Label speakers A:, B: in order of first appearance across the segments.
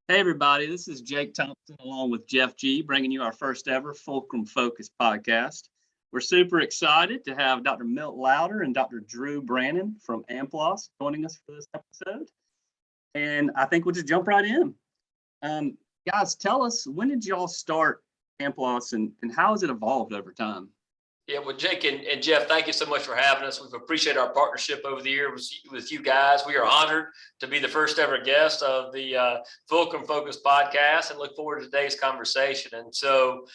A: Hey, everybody, this is Jake Thompson along with Jeff G, bringing you our first ever Fulcrum Focus podcast. We're super excited to have Dr. Milt Lowder and Dr. Brannon from Amplos joining us for this episode. And I think we'll just jump right in. Guys, tell us, when did y'all start Amplos and how has it evolved over time?
B: Yeah, well, Jake and Jeff, thank you so much for having us. We've appreciated our partnership over the years with you guys. We are honored to be the first ever guest of the Fulcrum Focus podcast and look forward to today's conversation. And so,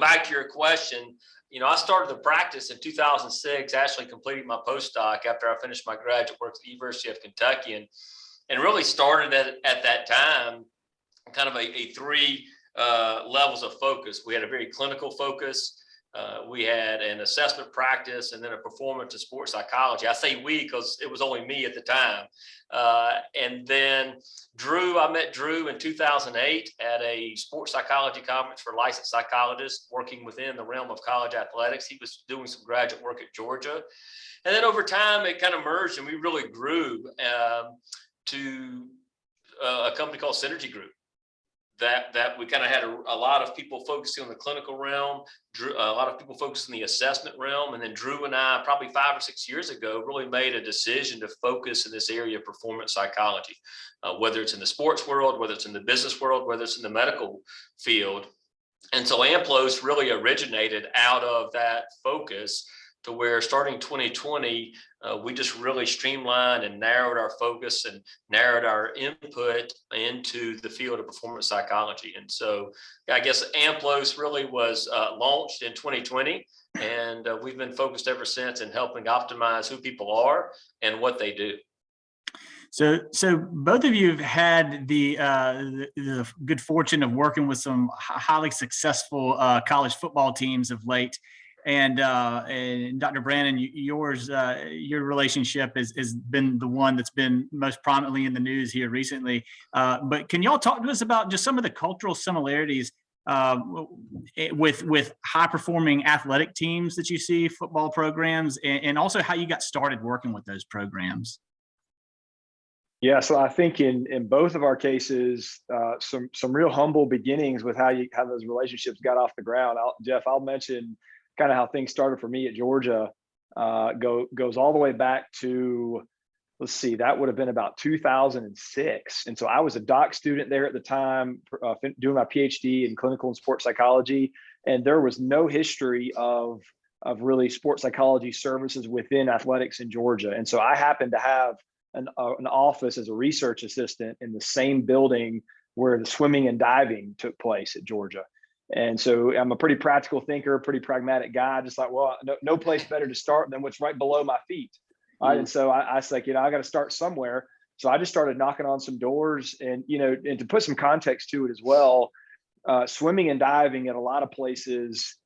B: back to your question, I started the practice in 2006, actually completing my postdoc after I finished my graduate work at the University of Kentucky and really started at that time kind of a three levels of focus. We had a very clinical focus. We had an assessment practice and then a performance and sports psychology. I say we because it was only me at the time. And then I met Drew in 2008 at a sports psychology conference for licensed psychologists working within the realm of college athletics. He was doing some graduate work at Georgia. And then over time, it kind of merged and we really grew to a company called Synergy Group. That we kind of had a lot of people focusing on the clinical realm, a lot of people focusing on the assessment realm. And then Drew and I, probably 5 or 6 years ago, really made a decision to focus in this area of performance psychology, whether it's in the sports world, whether it's in the business world, whether it's in the medical field. And so Amplos really originated out of that focus to where starting 2020, we just really streamlined and narrowed our focus and narrowed our input into the field of performance psychology. And so I guess Amplos really was launched in 2020, and we've been focused ever since in helping optimize who people are and what they do.
C: So both of you have had the good fortune of working with some highly successful college football teams of late. And Dr. Brannon, your relationship has been the one that's been most prominently in the news here recently. But can y'all talk to us about just some of the cultural similarities with high-performing athletic teams that you see, football programs, and also how you got started working with those programs?
D: Yeah, so I think in both of our cases, some real humble beginnings with how those relationships got off the ground. Jeff, I'll mention kind of how things started for me at Georgia. Goes all the way back to, let's see, that would have been about 2006. And so I was a doc student there at the time, doing my PhD in clinical and sports psychology. And there was no history of really sports psychology services within athletics in Georgia. And so I happened to have an office as a research assistant in the same building where the swimming and diving took place at Georgia. And so I'm a pretty practical thinker, pretty pragmatic guy, just like, well, no place better to start than what's right below my feet. Right. And so I was like, I got to start somewhere. So I just started knocking on some doors and to put some context to it as well, swimming and diving at a lot of places,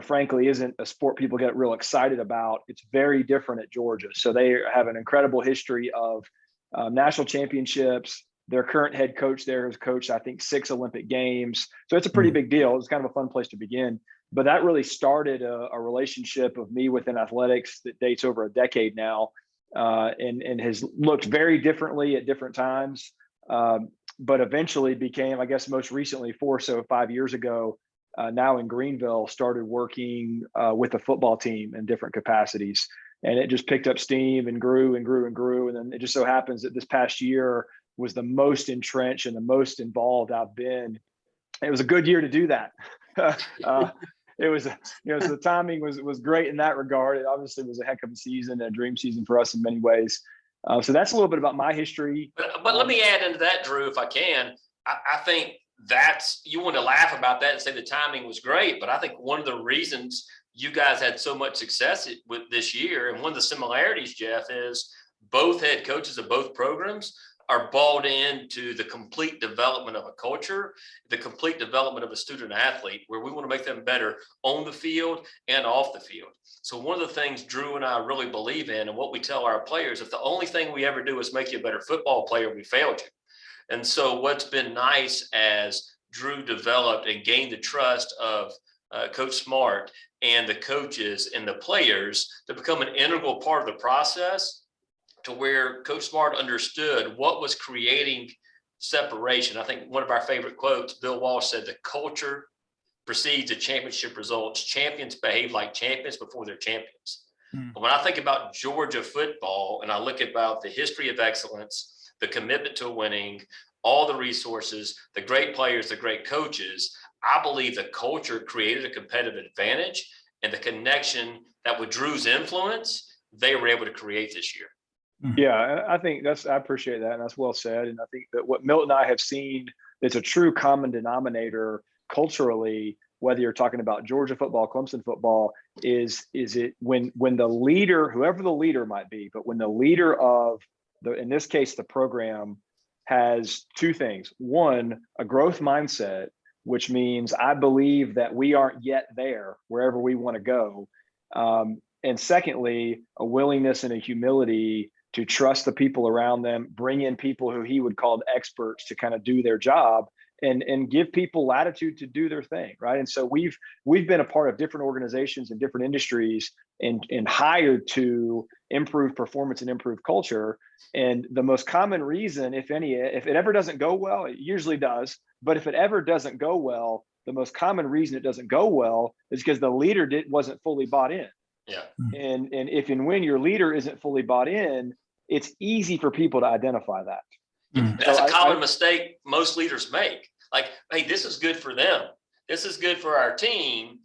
D: frankly, isn't a sport people get real excited about. It's very different at Georgia. So they have an incredible history of national championships. Their current head coach there has coached, I think, 6 Olympic Games. So it's a pretty big deal. It's kind of a fun place to begin. But that really started a relationship of me within athletics that dates over a decade now, and has looked very differently at different times, but eventually became, I guess, most recently 4 or 5 years ago, now in Greenville, started working with the football team in different capacities. And it just picked up steam and grew and grew and grew. And then it just so happens that this past year was the most entrenched and the most involved I've been. It was a good year to do that. It was, so the timing was great in that regard. It obviously was a heck of a season, a dream season for us in many ways. So that's a little bit about my history.
B: But let me add into that, Drew, if I can. I think you want to laugh about that and say the timing was great, but I think one of the reasons you guys had so much success with this year, and one of the similarities, Jeff, is both head coaches of both programs are bought into the complete development of a culture, the complete development of a student athlete, where we want to make them better on the field and off the field. So one of the things Drew and I really believe in, and what we tell our players, if the only thing we ever do is make you a better football player, we failed you. And so what's been nice as Drew developed and gained the trust of Coach Smart and the coaches and the players to become an integral part of the process, to where Coach Smart understood what was creating separation. I think one of our favorite quotes, Bill Walsh said, the culture precedes the championship results. Champions behave like champions before they're champions. When I think about Georgia football and I look about the history of excellence, the commitment to winning, all the resources, the great players, the great coaches, I believe the culture created a competitive advantage, and the connection that with Drew's influence, they were able to create this year.
D: Yeah, I think I appreciate that, and that's well said. And I think that what Milt and I have seen is a true common denominator culturally, whether you're talking about Georgia football, Clemson football, is it when the leader, whoever the leader might be, but when the leader of in this case, the program has two things. One, a growth mindset, which means I believe that we aren't yet there wherever we want to go. And secondly, a willingness and a humility to trust the people around them, bring in people who he would call experts to kind of do their job, and give people latitude to do their thing, right? And so we've been a part of different organizations and different industries and hired to improve performance and improve culture. And the most common reason, if any, if it ever doesn't go well, it usually does, but if it ever doesn't go well, the most common reason it doesn't go well is because the leader wasn't fully bought in.
B: Yeah.
D: And if and when your leader isn't fully bought in, it's easy for people to identify that.
B: That's a common mistake most leaders make. Like, hey, this is good for them. This is good for our team,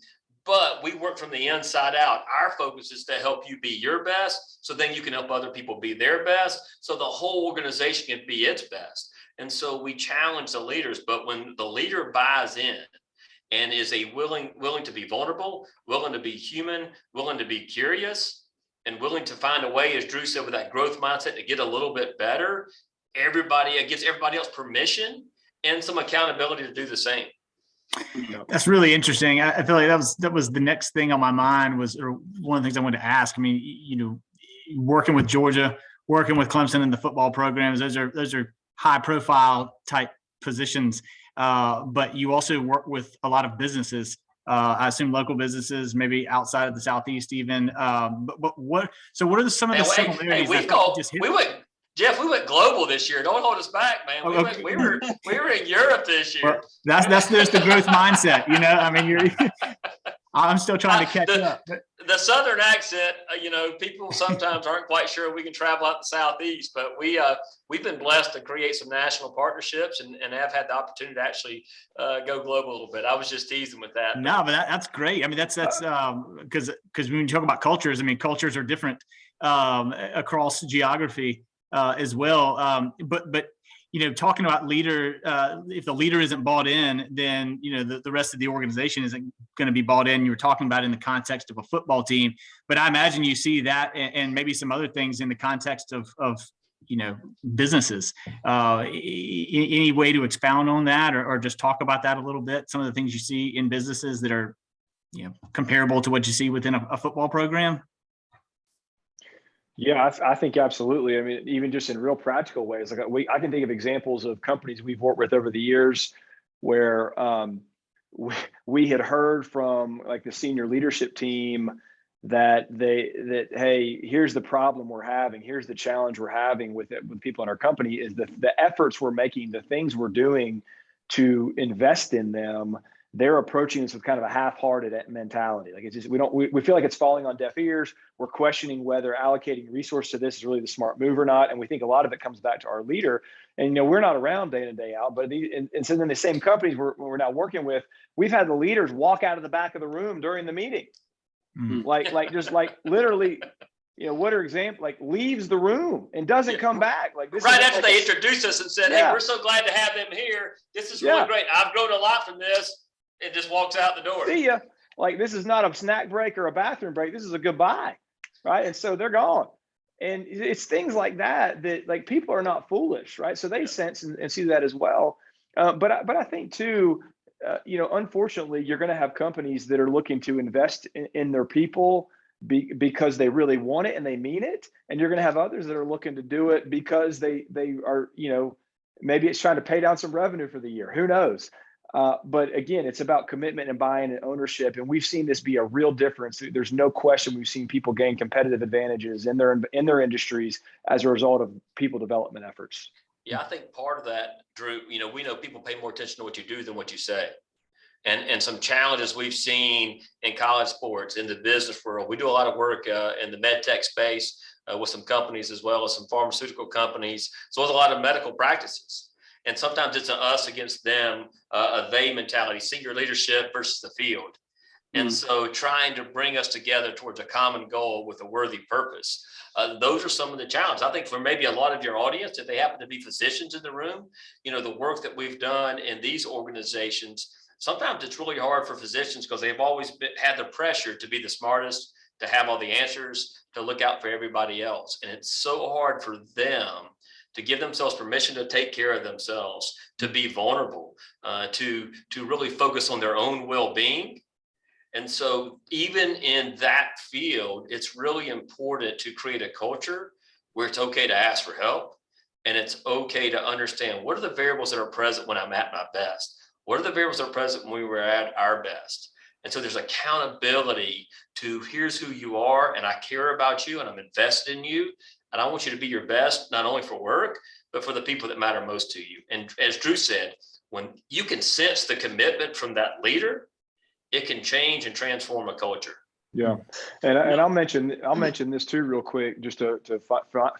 B: but we work from the inside out. Our focus is to help you be your best, so then you can help other people be their best, so the whole organization can be its best. And so we challenge the leaders, but when the leader buys in and is willing to be vulnerable, willing to be human, willing to be curious, and willing to find a way, as Drew said, with that growth mindset to get a little bit better, it gives everybody else permission and some accountability to do the same.
C: That's really interesting. I feel like that was the next thing on my mind or one of the things I wanted to ask. I mean, working with Georgia, working with Clemson in the football programs, those are high profile type positions. But you also work with a lot of businesses. I assume local businesses, maybe outside of the Southeast even. But what are some of the similarities?
B: Jeff, we went global this year. Don't hold us back, man. We were in Europe this year.
C: Well, that's just the growth mindset, I mean, I'm still trying to catch up.
B: The Southern accent, people sometimes aren't quite sure we can travel out the Southeast, but we've been blessed to create some national partnerships and have had the opportunity to actually go global a little bit. I was just teasing with that.
C: No, but that's great. I mean, that's because when you talk about cultures, I mean, cultures are different across geography as well. But talking about leader, if the leader isn't bought in, then the rest of the organization isn't going to be bought in. You were talking about in the context of a football team, but I imagine you see that and maybe some other things in the context of businesses. Any way to expound on that, or just talk about that a little bit? Some of the things you see in businesses that are comparable to what you see within a football program.
D: Yeah, I think absolutely. I mean, even just in real practical ways, like I can think of examples of companies we've worked with over the years where we had heard from like the senior leadership team that hey, here's the problem we're having, here's the challenge we're having with people in our company, is the efforts we're making, the things we're doing to invest in them. They're approaching this with kind of a half-hearted mentality. Like it's just, we feel like it's falling on deaf ears. We're questioning whether allocating resource to this is really the smart move or not. And we think a lot of it comes back to our leader. And, we're not around day in and day out, but and so then the same companies we're now working with, we've had the leaders walk out of the back of the room during the meeting. Like just like literally, what are examples, like leaves the room and doesn't come back. Like this
B: right after they introduced us and said, hey, we're so glad to have them here. This is really great. I've grown a lot from this. It just walks out the door.
D: See ya. Like this is not a snack break or a bathroom break. This is a goodbye, right? And so they're gone. And it's things like that like people are not foolish, right? So they sense and see that as well. But I think too, unfortunately, you're going to have companies that are looking to invest in their people because they really want it and they mean it. And you're going to have others that are looking to do it because they are, maybe it's trying to pay down some revenue for the year. Who knows? But again, it's about commitment and buy-in and ownership. And we've seen this be a real difference. There's no question we've seen people gain competitive advantages in their industries as a result of people development efforts.
B: Yeah, I think part of that, Drew, we know people pay more attention to what you do than what you say. And some challenges we've seen in college sports, in the business world. We do a lot of work in the med tech space with some companies, as well as some pharmaceutical companies. So there's a lot of medical practices. And sometimes it's an us against them, a they mentality, senior leadership versus the field. And so trying to bring us together towards a common goal with a worthy purpose. Those are some of the challenges. I think for maybe a lot of your audience, if they happen to be physicians in the room, the work that we've done in these organizations, sometimes it's really hard for physicians because they've always had the pressure to be the smartest, to have all the answers, to look out for everybody else. And it's so hard for them to give themselves permission to take care of themselves, to be vulnerable, to really focus on their own well-being. And so even in that field, it's really important to create a culture where it's okay to ask for help, and it's okay to understand what are the variables that are present when I'm at my best. What are the variables that are present when we were at our best? And so there's accountability to here's who you are, and I care about you, and I'm invested in you, and I want you to be your best, not only for work, but for the people that matter most to you. And as Drew said, when you can sense the commitment from that leader, it can change and transform a culture.
D: Yeah, and I'll mention this too real quick, just to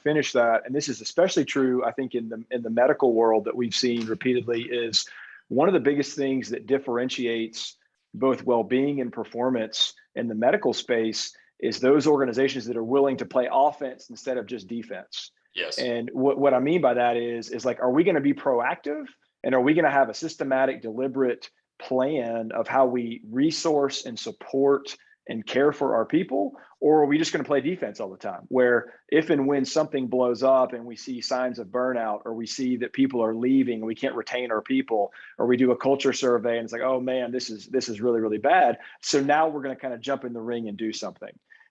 D: finish that. And this is especially true, I think, in the medical world that we've seen repeatedly. Is one of the biggest things that differentiates both well-being and performance in the medical space is those organizations that are willing to play offense instead of just defense.
B: Yes.
D: And what I mean by that is like, are we going to be proactive, and are we going to have a systematic, deliberate plan of how we resource and support and care for our people? Or are we just going to play defense all the time, where if and when something blows up and we see signs of burnout, or we see that people are leaving and we can't retain our people, or we do a culture survey and it's like, oh man, this is really, really bad. So now we're going to kind of jump in the ring and do something.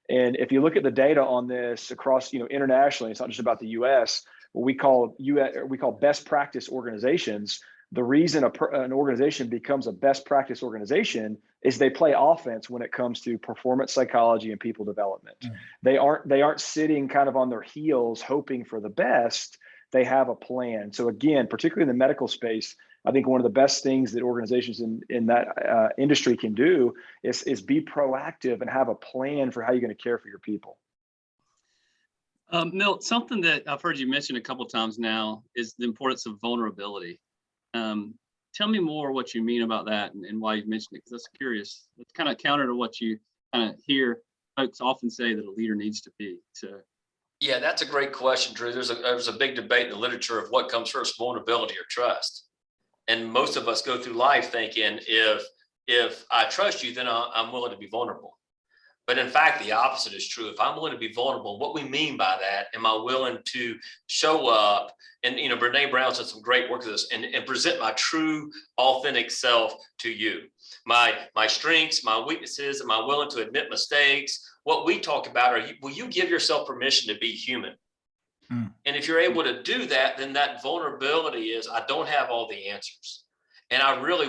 D: And if you look at the data on this across, internationally, it's not just about the US, what we call best practice organizations. The reason an organization becomes a best practice organization is they play offense when it comes to performance psychology and people development. They aren't sitting kind of on their heels hoping for the best. They have a plan. So again, particularly in the medical space, I think one of the best things that organizations in that industry can do is be proactive and have a plan for how you're going to care for your people.
A: Milt, something that I've heard you mention a couple of times now is the importance of vulnerability. Tell me more what you mean about that and why you mentioned it, because that's curious. It's kind of counter to what you kind of hear folks often say that a leader needs to be. So,
B: yeah, that's a great question, Drew. There's a big debate in the literature of what comes first, vulnerability or trust. And most of us go through life thinking, if I trust you, then I'm willing to be vulnerable. But in fact, the opposite is true. If I'm willing to be vulnerable, what we mean by that, am I willing to show up? And, Brene Brown said some great work with this, and present my true, authentic self to you. My strengths, my weaknesses, am I willing to admit mistakes? What we talk about are, will you give yourself permission to be human? And if you're able to do that, then that vulnerability is, I don't have all the answers. And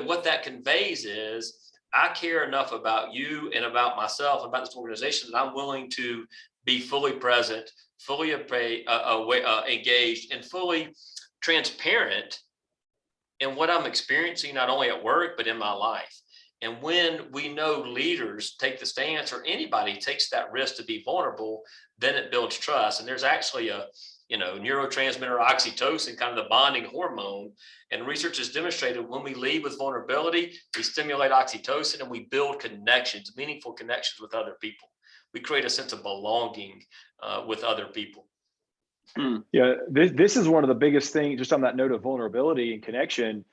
B: what that conveys is, I care enough about you and about myself and about this organization that I'm willing to be fully present, fully engaged, and fully transparent in what I'm experiencing, not only at work, but in my life. And when we know leaders take the stance, or anybody takes that risk to be vulnerable, then it builds trust. And there's actually a neurotransmitter, oxytocin, kind of the bonding hormone. And research has demonstrated when we lead with vulnerability, we stimulate oxytocin and we build connections, meaningful connections with other people. We create a sense of belonging with other people.
D: Yeah, this is one of the biggest things, just on that note of vulnerability and connection.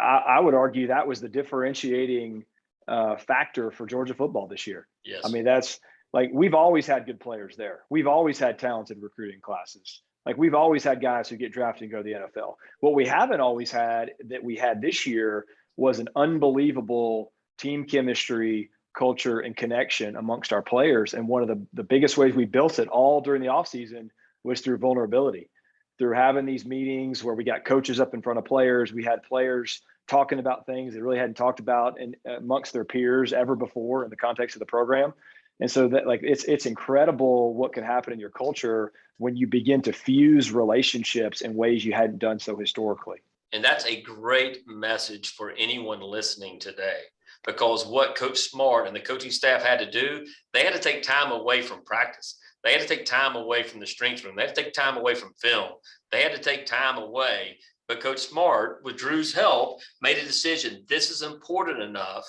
D: I would argue that was the differentiating factor for Georgia football this year.
B: Yes.
D: I mean, that's like, we've always had good players there. We've always had talented recruiting classes. Like, we've always had guys who get drafted and go to the NFL. What we haven't always had, that we had this year, was an unbelievable team chemistry, culture, and connection amongst our players. And one of the biggest ways we built it all during the offseason was through vulnerability, through having these meetings where we got coaches up in front of players. We had players talking about things they really hadn't talked about amongst their peers ever before in the context of the program. And so that like it's incredible what can happen in your culture when you begin to fuse relationships in ways you hadn't done so historically.
B: And that's a great message for anyone listening today, because what Coach Smart and the coaching staff had to do, they had to take time away from practice. They had to take time away from the strength room. They had to take time away from film. They had to take time away. But Coach Smart, with Drew's help, made a decision. This is important enough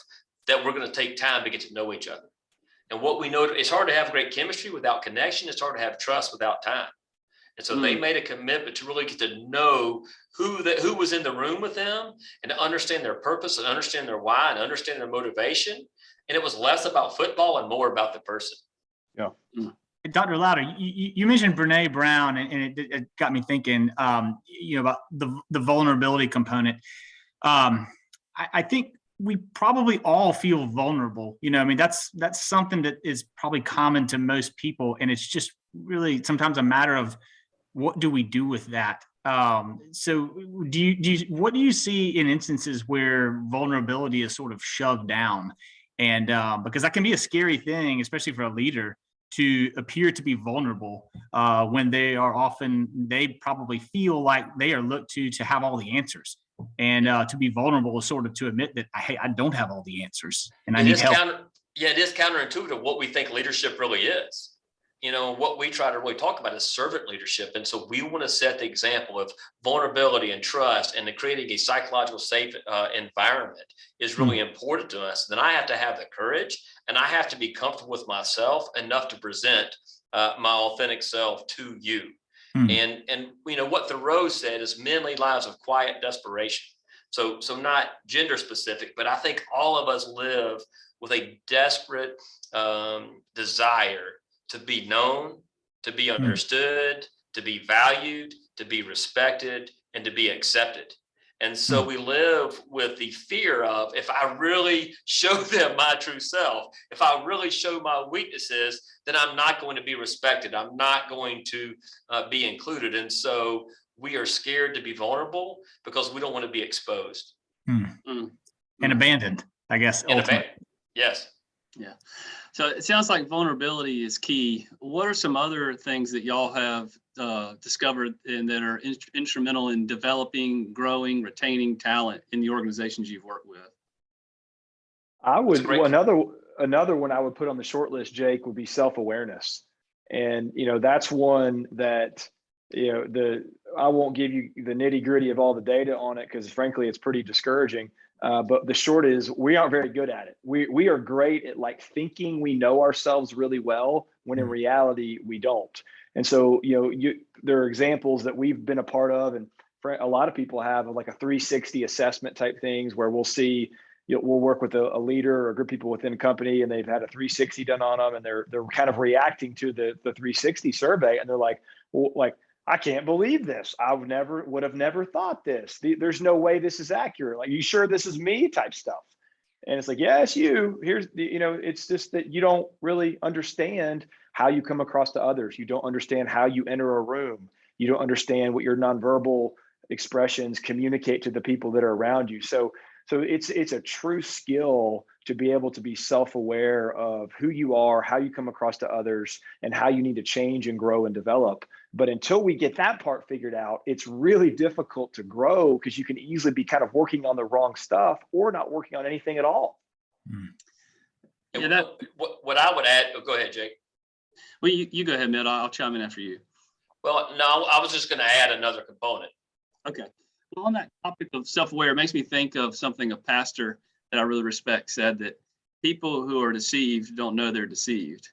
B: that we're going to take time to get to know each other. And what we know, it's hard to have great chemistry without connection. It's hard to have trust without time. And so they made a commitment to really get to know who was in the room with them, and to understand their purpose and understand their why and understand their motivation. And it was less about football and more about the person.
D: Yeah.
C: Dr. Lowder, you mentioned Brene Brown, and it got me thinking, about the vulnerability component. I think we probably all feel vulnerable. That's something that is probably common to most people, and it's just really sometimes a matter of what do we do with that. So what do you see in instances where vulnerability is sort of shoved down? And because that can be a scary thing, especially for a leader, to appear to be vulnerable when they probably feel like they are looked to have all the answers. And to be vulnerable is sort of to admit that, hey, I don't have all the answers and I need help.
B: It is counterintuitive what we think leadership really is. What we try to really talk about is servant leadership. And so we want to set the example of vulnerability and trust, and creating a psychological safe environment is really important to us. Then I have to have the courage, and I have to be comfortable with myself enough to present my authentic self to you. And what Thoreau said is men lead lives of quiet desperation. So not gender specific, but I think all of us live with a desperate desire to be known, to be understood, to be valued, to be respected, and to be accepted. And so we live with the fear of, if I really show them my true self, if I really show my weaknesses, then I'm not going to be respected. I'm not going to be included. And so we are scared to be vulnerable because we don't want to be exposed.
C: And abandoned, I guess.
B: Yes.
A: Yeah. So it sounds like vulnerability is key. What are some other things that y'all have discovered and that are instrumental in developing, growing, retaining talent in the organizations you've worked with?
D: Another one I would put on the short list, Jake, would be self-awareness. And, that's one that, I won't give you the nitty gritty of all the data on it, because frankly, it's pretty discouraging. But the short is we aren't very good at it. We are great at like thinking we know ourselves really well, when in reality we don't. And so, there are examples that we've been a part of, and a lot of people have, like a 360 assessment type things where we'll see, we'll work with a leader or a group of people within a company, and they've had a 360 done on them, and they're kind of reacting to the 360 survey, and they're like, well, like, I can't believe this. I would have never thought this. There's no way this is accurate. Like, you sure this is me type stuff? And it's like, yeah, it's you. Here's it's just that you don't really understand how you come across to others. You don't understand how you enter a room. You don't understand what your nonverbal expressions communicate to the people that are around you. So it's a true skill to be able to be self-aware of who you are, how you come across to others, and how you need to change and grow and develop. But until we get that part figured out, it's really difficult to grow, because you can easily be kind of working on the wrong stuff or not working on anything at all.
B: Yeah, what I would add, go ahead, Jake.
A: Well, you go ahead, Milt. I'll chime in after you.
B: Well, no, I was just going to add another component.
A: Okay. Well, on that topic of self-aware, it makes me think of something a pastor that I really respect said, that people who are deceived don't know they're deceived.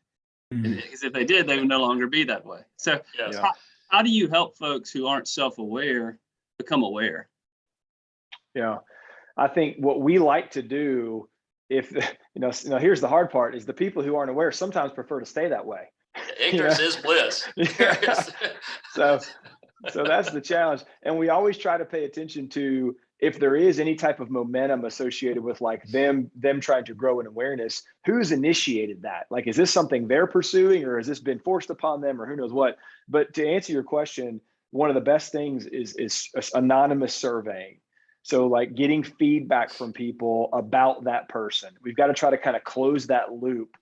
A: Because if they did, they would no longer be that way. So
B: yes.
A: How do you help folks who aren't self-aware become aware?
D: Yeah, I think what we like to do, if here's the hard part, is the people who aren't aware sometimes prefer to stay that way.
B: Ignorance is bliss.
D: So that's the challenge. And we always try to pay attention to, if there is any type of momentum associated with like them trying to grow in awareness, who's initiated that? Like, is this something they're pursuing, or has this been forced upon them, or who knows what? But to answer your question, one of the best things is anonymous surveying. So like getting feedback from people about that person. We've got to try to kind of close that loop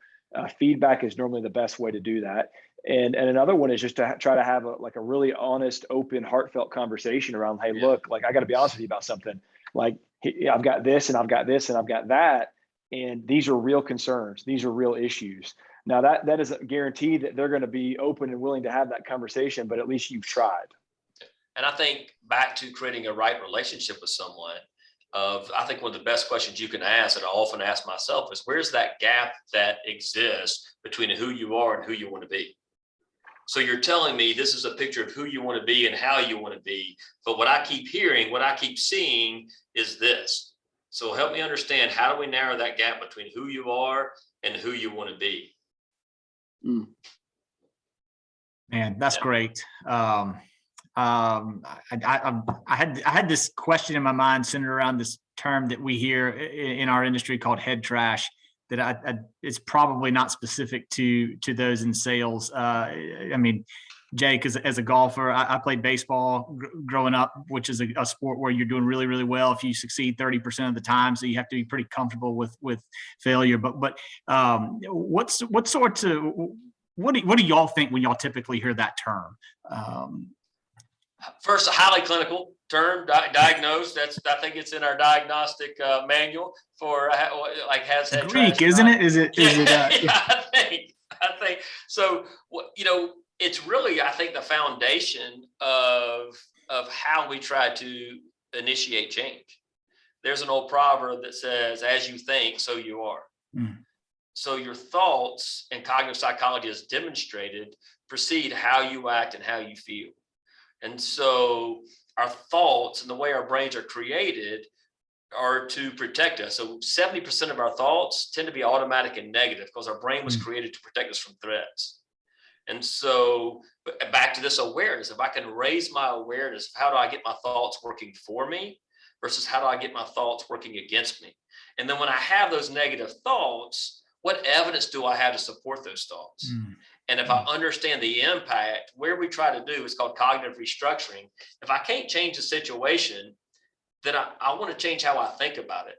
D: Feedback is normally the best way to do that. And another one is just to try to have a really honest, open, heartfelt conversation around, hey, look, like I got to be honest with you about something. Like I've got this and I've got this and I've got that. And these are real concerns. These are real issues. Now that doesn't guarantee that they're going to be open and willing to have that conversation, but at least you've tried.
B: And I think back to creating a right relationship with someone, I think one of the best questions you can ask, and I often ask myself, is where's that gap that exists between who you are and who you want to be? So you're telling me this is a picture of who you want to be and how you want to be. But what I keep hearing, what I keep seeing is this. So help me understand, how do we narrow that gap between who you are and who you want to be?
C: Man, that's great. I had this question in my mind centered around this term that we hear in our industry called head trash. That it's probably not specific to those in sales. I mean, Jake, as a golfer, I played baseball growing up, which is a sport where you're doing really, really well if you succeed 30% of the time. So you have to be pretty comfortable with failure. But what do y'all think when y'all typically hear that term?
B: First, a highly clinical term, diagnosed. I think it's in our diagnostic manual for like has head
C: Greek,
B: trash,
C: isn't
B: right?
C: it? Is it?
B: I think so. It's really, I think, the foundation of how we try to initiate change. There's an old proverb that says, "As you think, so you are." So your thoughts, and cognitive psychology has demonstrated, precede how you act and how you feel. And so our thoughts and the way our brains are created are to protect us. So 70% of our thoughts tend to be automatic and negative because our brain was created to protect us from threats. And so back to this awareness, if I can raise my awareness, how do I get my thoughts working for me versus how do I get my thoughts working against me? And then when I have those negative thoughts, what evidence do I have to support those thoughts? And if I understand the impact, where we try to do is called cognitive restructuring. If I can't change the situation, then I want to change how I think about it,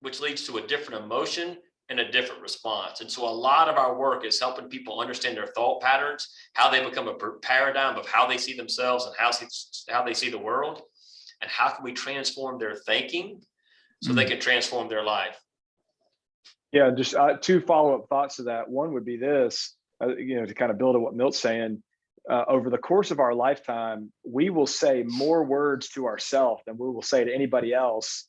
B: which leads to a different emotion and a different response. And so a lot of our work is helping people understand their thought patterns, how they become a paradigm of how they see themselves and how they see the world, and how can we transform their thinking so they can transform their life.
D: Yeah, just two follow-up thoughts to that. One would be this. To kind of build on what Milt's saying, over the course of our lifetime, we will say more words to ourselves than we will say to anybody else,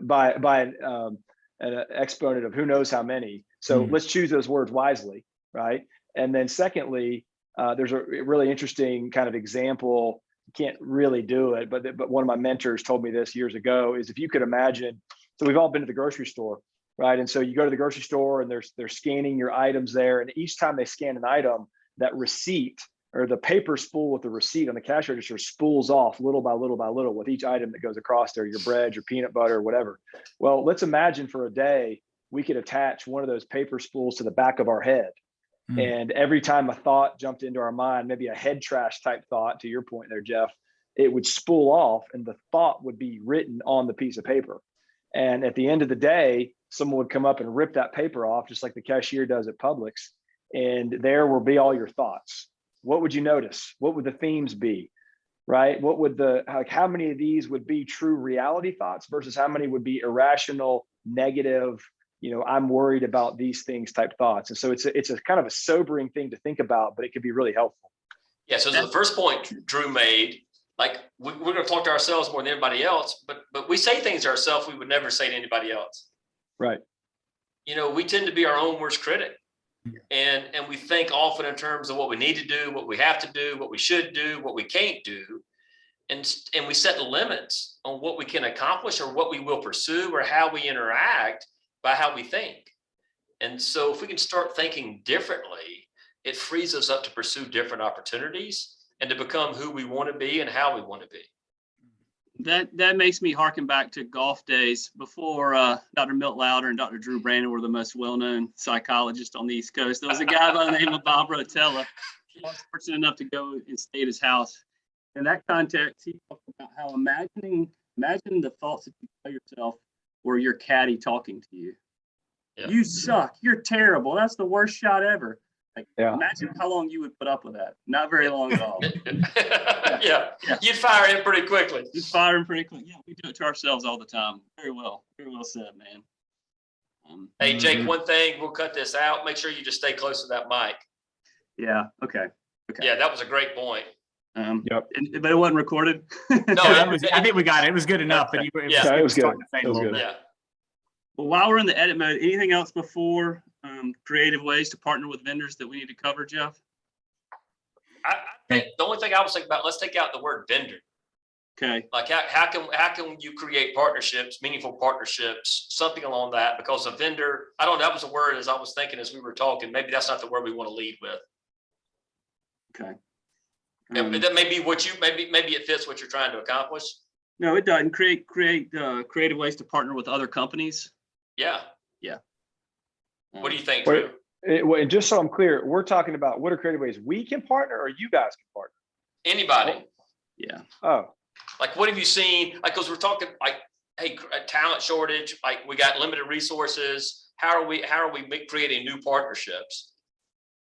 D: by an exponent of who knows how many. So let's choose those words wisely, right? And then secondly, there's a really interesting kind of example. You can't really do it, but one of my mentors told me this years ago, is if you could imagine, so we've all been to the grocery store, right? And so you go to the grocery store and they're scanning your items there. And each time they scan an item, that receipt or the paper spool with the receipt on the cash register spools off little by little by little with each item that goes across there, your bread, your peanut butter, or whatever. Well, let's imagine for a day, we could attach one of those paper spools to the back of our head. And every time a thought jumped into our mind, maybe a head trash type thought, to your point there, Jeff, it would spool off and the thought would be written on the piece of paper. And at the end of the day, someone would come up and rip that paper off, just like the cashier does at Publix. And there will be all your thoughts. What would you notice? What would the themes be, right? What would how many of these would be true reality thoughts versus how many would be irrational, negative, I'm worried about these things type thoughts. And so it's a kind of a sobering thing to think about, but it could be really helpful.
B: Yeah. So the first point Drew made, like we're going to talk to ourselves more than anybody else, but we say things to ourselves we would never say to anybody else.
D: Right.
B: We tend to be our own worst critic. And we think often in terms of what we need to do, what we have to do, what we should do, what we can't do. And we set limits on what we can accomplish or what we will pursue or how we interact by how we think. And so if we can start thinking differently, it frees us up to pursue different opportunities and to become who we want to be and how we want to be.
A: That makes me harken back to golf days before Dr. Milt Lowder and Dr. Drew Brannon were the most well-known psychologists on the East Coast. There was a guy by the name of Bob Rotella. I was fortunate enough to go and stay at his house. In that context, he talked about how imagine the thoughts that you tell yourself were your caddy talking to you.
B: Yeah.
A: You suck. You're terrible. That's the worst shot ever. Like,
D: Yeah.
A: imagine how long you would put up with that. Not very long at all.
B: Yeah.
A: Yeah.
B: You'd fire him pretty quickly.
A: Just fire him pretty quick. Yeah, we do it to ourselves all the time. Very well said, man.
B: Hey, Jake,
C: Mhm.
B: one thing, we'll cut this out. Make sure you just stay close to that mic.
A: Yeah. Okay.
B: Yeah, that was a great point.
D: Yep.
A: But it wasn't recorded.
B: No,
C: I think we got it. It was good enough, but it
B: Yeah,
D: it was
C: starting
D: good.
C: to fade
D: It
C: a
D: was
C: little
D: good.
C: bit.
B: Yeah.
A: Well, while we're in the edit mode, anything else before creative ways to partner with vendors that we need to cover, Jeff?
B: I think the only thing I was thinking about, let's take out the word vendor.
A: Okay.
B: Like how can you create partnerships, meaningful partnerships, something along that? Because a vendor, I don't know, that was a word as I was thinking as we were talking. Maybe that's not the word we want to lead with.
A: Okay.
B: And that may be what you maybe it fits what you're trying to accomplish.
A: No, it doesn't. Create creative ways to partner with other companies.
B: Yeah.
A: Yeah.
B: What do you think,
D: Wait,
B: Drew?
D: and just so I'm clear, we're talking about what are creative ways we can partner or you guys can partner?
B: Anybody?
A: Yeah.
D: Oh,
B: Like, what have you seen? Like, because we're talking like, hey, a talent shortage. Like, we got limited resources. How are we creating new partnerships?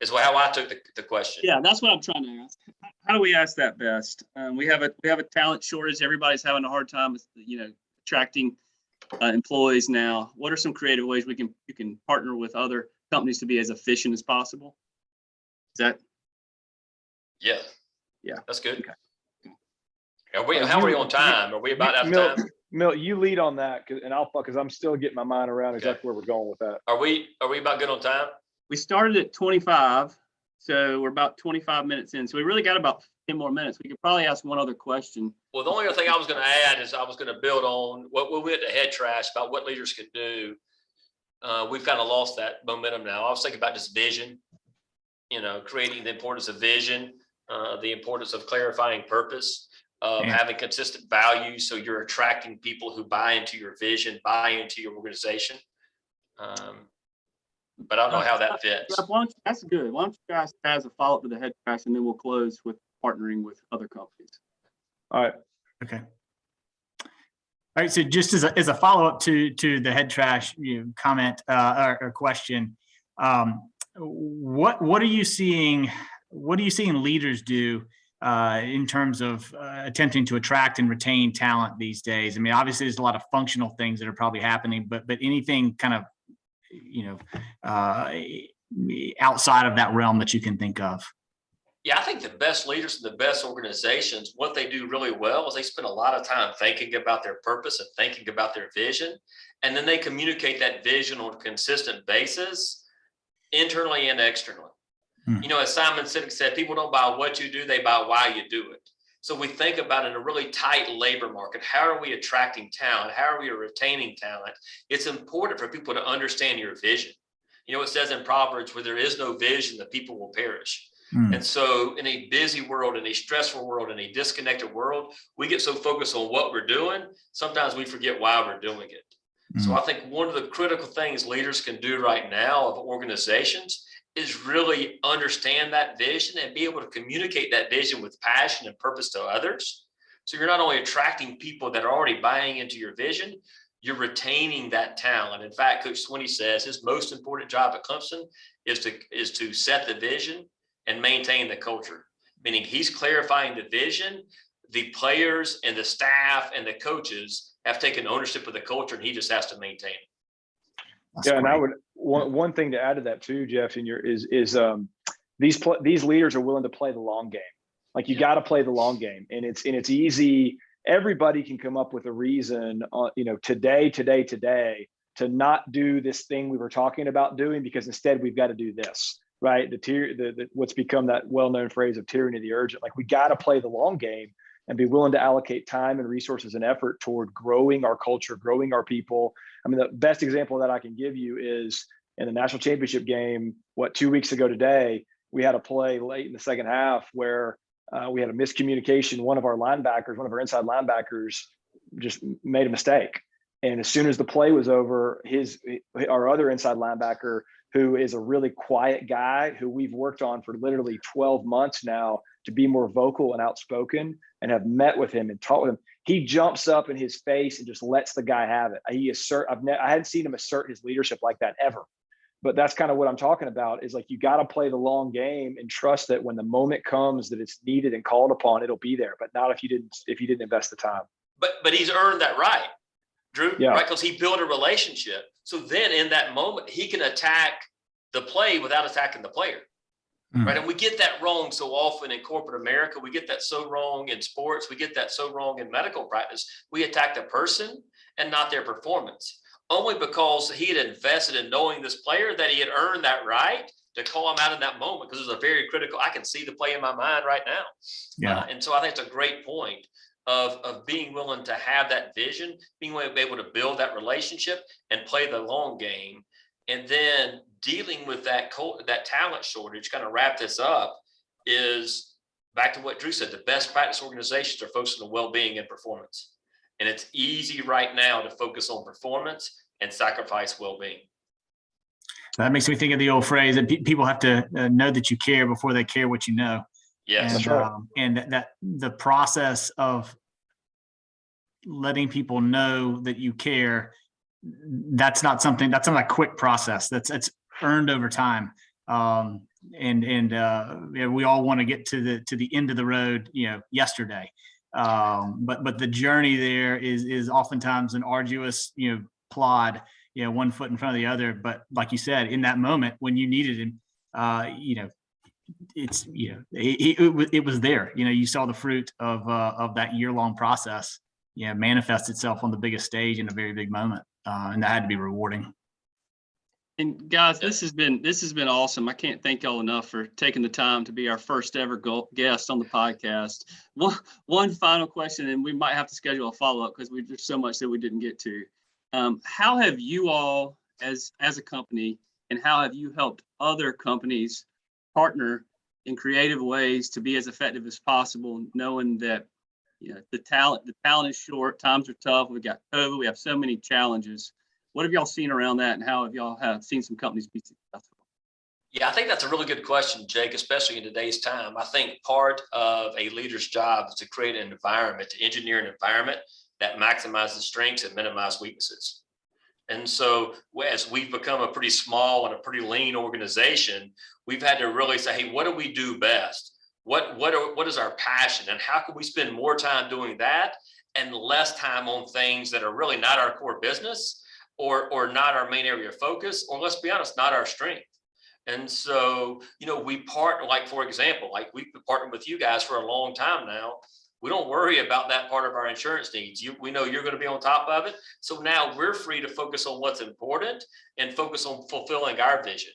B: Is how I took the question.
A: Yeah, that's what I'm trying to ask. How do we ask that best? We have a talent shortage. Everybody's having a hard time with attracting employees now. What are some creative ways you can partner with other companies to be as efficient as possible? Is that?
B: Yeah.
A: Yeah.
B: That's good.
A: Okay.
B: How are we on time? Are we about out of
D: Milt,
B: time?
D: Milt, you lead on that, because I'm still getting my mind around exactly where we're going with that.
B: Are we about good on time?
A: We started at 25, so we're about 25 minutes in. So we really got about 10 more minutes. We could probably ask one other question.
B: Well, the only other thing I was going to add is I was going to build on what we went to head trash about what leaders could do. We've kind of lost that momentum now. I was thinking about just vision, creating the importance of vision, the importance of clarifying purpose, of having consistent values. So you're attracting people who buy into your vision, buy into your organization. But I don't know how that fits.
A: Jeff, that's good. Why don't you guys as a follow-up to the head trash, and then we'll close with partnering with other companies.
D: All right.
C: Okay. All right. So just as a follow-up to the head trash comment or question, what are you seeing? What are you seeing leaders do in terms of attempting to attract and retain talent these days? I mean, obviously, there's a lot of functional things that are probably happening, but anything kind of outside of that realm that you can think of?
B: Yeah, I think the best leaders and the best organizations, what they do really well is they spend a lot of time thinking about their purpose and thinking about their vision. And then they communicate that vision on a consistent basis, internally and externally. As Simon Sinek said, people don't buy what you do, they buy why you do it. So we think about in a really tight labor market, how are we attracting talent? How are we retaining talent? It's important for people to understand your vision. It says in Proverbs, where there is no vision, the people will perish. And so in a busy world, in a stressful world, in a disconnected world, we get so focused on what we're doing, sometimes we forget why we're doing it. So I think one of the critical things leaders can do right now of organizations is really understand that vision and be able to communicate that vision with passion and purpose to others. So you're not only attracting people that are already buying into your vision, you're retaining that talent. In fact, Coach Swinney says his most important job at Clemson is to set the vision and maintain the culture, meaning he's clarifying the vision. The players and the staff and the coaches have taken ownership of the culture, and he just has to maintain it.
C: That's
D: And I
C: great.
D: would one thing to add to that too, Jeff, these leaders are willing to play the long game. Like you got to play the long game, and it's easy. Everybody can come up with a reason, today to not do this thing we were talking about doing, because instead we've got to do this, right? What's become that well-known phrase of tyranny of the urgent. Like we got to play the long game and be willing to allocate time and resources and effort toward growing our culture, growing our people. I mean, the best example that I can give you is in the national championship game, 2 weeks ago today, we had a play late in the second half where we had a miscommunication. One of our inside linebackers just made a mistake. And as soon as the play was over, our other inside linebacker who is a really quiet guy who we've worked on for literally 12 months now to be more vocal and outspoken, and have met with him and talked with him. He jumps up in his face and just lets the guy have it. I hadn't seen him assert his leadership like that ever. But that's kind of what I'm talking about, is like, you got to play the long game and trust that when the moment comes that it's needed and called upon, it'll be there, but not if you didn't invest the time.
B: But he's earned that right, Drew,
D: Yeah.
B: right? Because he built a relationship. So then in that moment, he can attack the play without attacking the player. Right. And we get that wrong so often in corporate America. We get that so wrong in sports. We get that so wrong in medical practice. We attack the person and not their performance, only because he had invested in knowing this player, that he had earned that right to call him out in that moment, because it was a very critical. I can see the play in my mind right now.
C: Yeah.
B: And so I think it's a great point of being willing to have that vision, being able to build that relationship and play the long game. And then dealing with that talent shortage, kind of wrap this up, is back to what Drew said. The best practice organizations are focused on the well-being and performance. And it's easy right now to focus on performance and sacrifice well-being.
C: That makes me think of the old phrase that people have to know that you care before they care what you know.
B: Yes.
C: And,
D: That's right.
C: And that the process of letting people know that you care, that's not a quick process. It's earned over time. Yeah, we all want to get to the end of the road, yesterday. But the journey there is oftentimes an arduous, plod, one foot in front of the other. But like you said, in that moment when you needed him, it was there. You saw the fruit of that year-long process, manifest itself on the biggest stage in a very big moment. And that had to be rewarding.
A: And guys, this has been awesome. I can't thank y'all enough for taking the time to be our first ever guest on the podcast. One final question, and we might have to schedule a follow-up because there's so much that we didn't get to. How have you all, as a company, and how have you helped other companies partner in creative ways to be as effective as possible, knowing that the talent is short, times are tough, we've got COVID, we have so many challenges. What have y'all seen around that, and how have y'all seen some companies be successful?
B: Yeah, I think that's a really good question, Jake, especially in today's time. I think part of a leader's job is to create an environment, to engineer an environment that maximizes strengths and minimizes weaknesses. And so as we've become a pretty small and a pretty lean organization, we've had to really say, hey, what do we do best? What is our passion, and how can we spend more time doing that and less time on things that are really not our core business or not our main area of focus, or let's be honest, not our strength. And so, we partner, like, for example, like we've been partnering with you guys for a long time now. We don't worry about that part of our insurance needs. We know you're going to be on top of it. So now we're free to focus on what's important and focus on fulfilling our vision.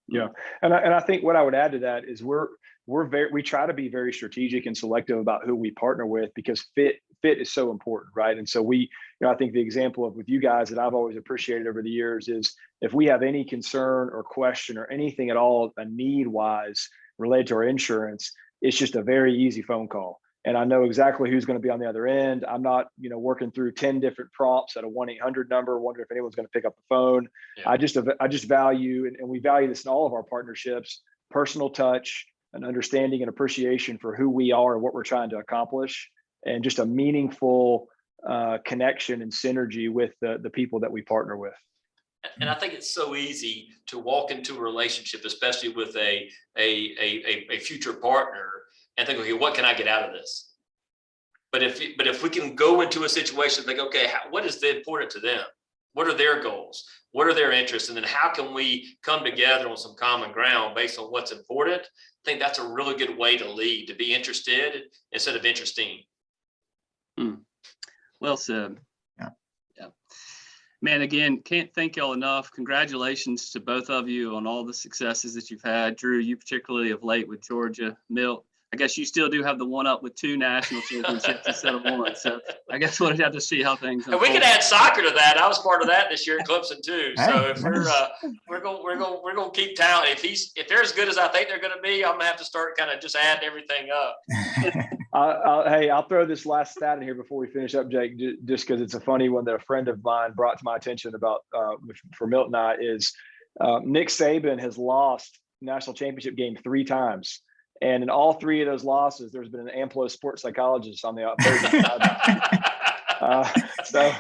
D: Yeah. And I think what I would add to that is we try to be very strategic and selective about who we partner with, because fit is so important, right? And so I think the example with you guys that I've always appreciated over the years is, if we have any concern or question or anything at all, a need wise related to our insurance, it's just a very easy phone call. And I know exactly who's going to be on the other end. I'm not, working through 10 different prompts at a 1-800 number, wondering if anyone's going to pick up the phone. Yeah. I just value, and we value this in all of our partnerships, personal touch, an understanding and appreciation for who we are and what we're trying to accomplish, and just a meaningful connection and synergy with the people that we partner with.
B: And I think it's so easy to walk into a relationship, especially with a future partner, and think, okay, what can I get out of this? But if we can go into a situation and think, okay, what is important to them? What are their goals? What are their interests? And then how can we come together on some common ground based on what's important? I think that's a really good way to lead, to be interested instead of interesting.
A: Well said.
C: Yeah.
A: Man, again, can't thank y'all enough. Congratulations to both of you on all the successes that you've had. Drew, you particularly of late with Georgia. Milt, I guess you still do have the one up with 2 national championships instead of 1. So I guess we'll have to see how things unfold.
B: And we could add soccer to that. I was part of that this year in Clemson too. So if we're going to keep talent. If they're as good as I think they're going to be, I'm going to have to start kind of just adding everything up.
D: I'll throw this last stat in here before we finish up, Jake, just because it's a funny one that a friend of mine brought to my attention about for Milt and I is Nick Saban has lost national championship game 3 times. And in all 3 of those losses, there's been an Amplos sports psychologist on the opposing sideline. So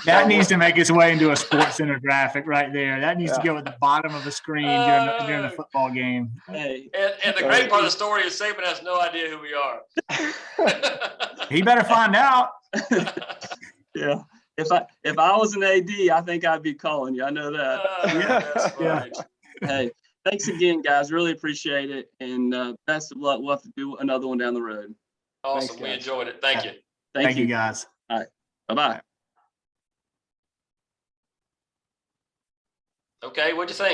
C: that needs to make its way into a Sports Center graphic right there. That needs to go at the bottom of the screen during the football game.
A: Hey,
B: and the great part of the story is Saban has no idea who we are.
C: He better find out.
A: yeah. If I was an AD, I think I'd be calling you. I know that.
B: That's funny.
A: Hey, thanks again, guys. Really appreciate it. And best of luck. We'll have to do another one down the road.
B: Awesome.
D: Thanks,
B: we
D: guys.
B: enjoyed it. Thank you.
C: Thank you, guys.
A: Bye-bye.
B: Okay, what'd you think?